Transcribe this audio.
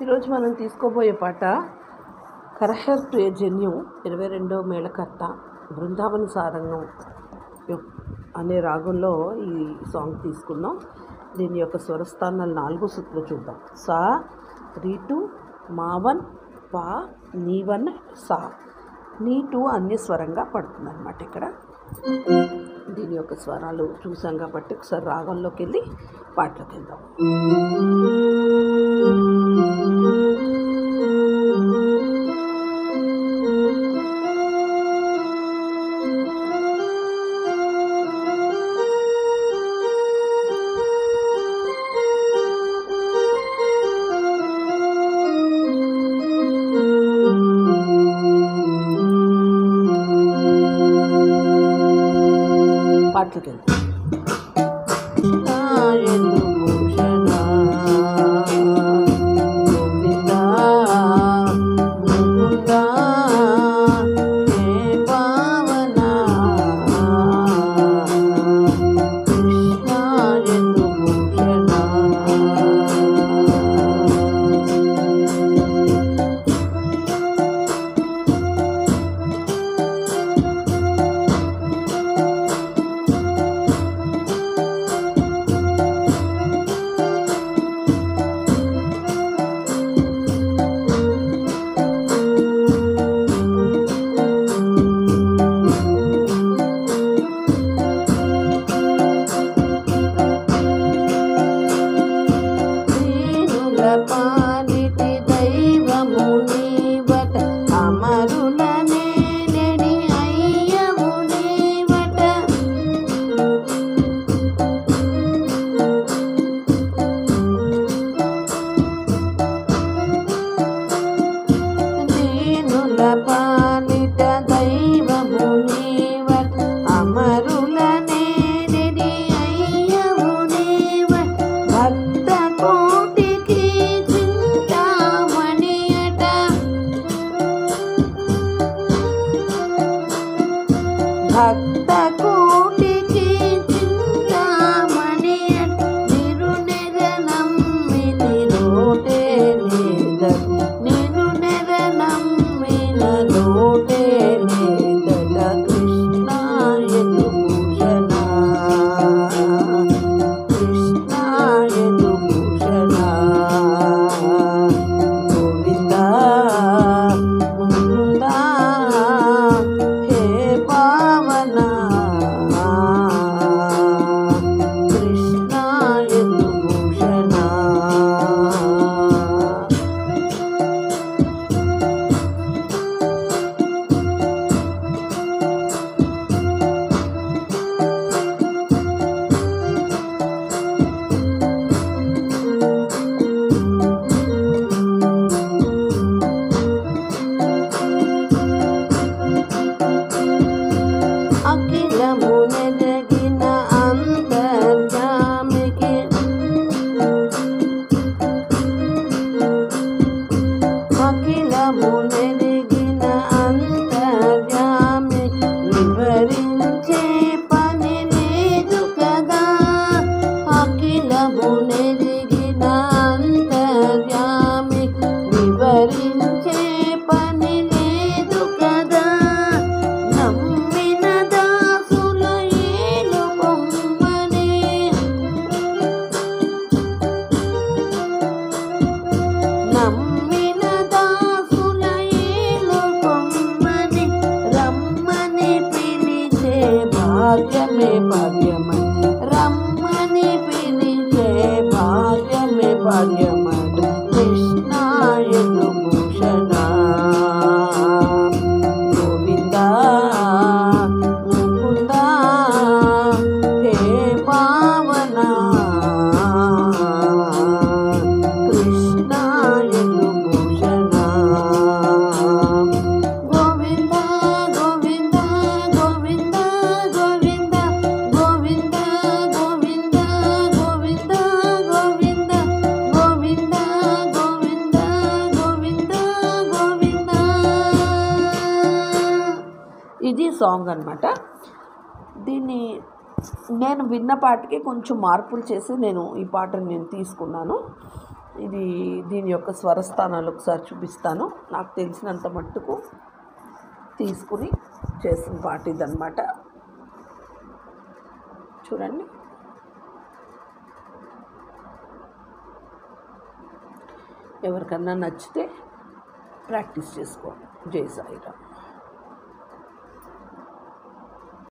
ఈరోజు మనం తీసుకోబోయే పాట కరహర్ ప్రియజన్యం 22వ మేళకర్త బృందావన సారంగం అనే రాగంలో ఈ సాంగ్ తీసుకున్నాం. దీని యొక్క స్వరస్థానాలు 4 సుత్తులు చూద్దాం. సా, రీటు, మావన్, పా, నీవన్, సా. నీటు అన్యస్వరంగా పడుతుంది అన్నమాట. ఇక్కడ దీని యొక్క స్వరాలు చూసాం కాబట్టి ఒకసారి రాగంలోకి వెళ్ళి పాటలోకి వెళ్దాం. పాటలోకి వెళ్దాం. పాలిటి దైవము నీవట, అమరులనే నెడి అయ్యవు నీవట. దీనుల పాలిట దైవము నీవట, అమరులనే నెడి అయ్యవు నీవట. భక్త కోటికి భక్త కోటికి చింతామణి నిరునెర నమ్మితి లోటే లేద, నిరునెర నమ్మిన లోటే లేదట. కృష్ణాయదు భూషణ, కృష్ణాయదు భూషణ. గోవింద ముకుంద అఖిలమునెదగిన అంతర్యామికి, అఖిలమునెదగిన అంతర్యామి వివరించే పని లేదు కదా. అఖిలమునెదగిన అంతర్యామి వివరించే పని లేదు కదా. నమ్మిన దాసుల ఏలు పొమ్మని, నమ్మిన దాసుల ఏలు పొమ్మని, రమ్మని పిలిచే భాగ్యమే భాగ్యమై, రమ్మని పిలిచే భాగ్యమే భాగ్యమై. కృష్ణాయదు భూషణ, గోవింద ముకుంద హే పావన. కృష్ణాయదు భూషణ, గోవింద గోవింద గోవింద గోవింద గోవింద గోవింద గోవింద గోవింద గోవింద గోవింద గోవింద గోవింద. ఇది సాంగ్ అన్నమాట. దీన్ని నేను విన్న పాటకి కొంచెం మార్పులు చేసి నేను ఈ పాటను తీసుకున్నాను. ఇది దీని యొక్క స్వరస్థానాలు ఒకసారి చూపిస్తాను. నాకు తెలిసినంత మట్టుకు తీసుకుని చేసిన పాట ఇదన్నమాట. చూడండి. ఎవరికన్నా నచ్చితే ప్రాక్టీస్ చేసుకోండి. జై సాయిరామ్.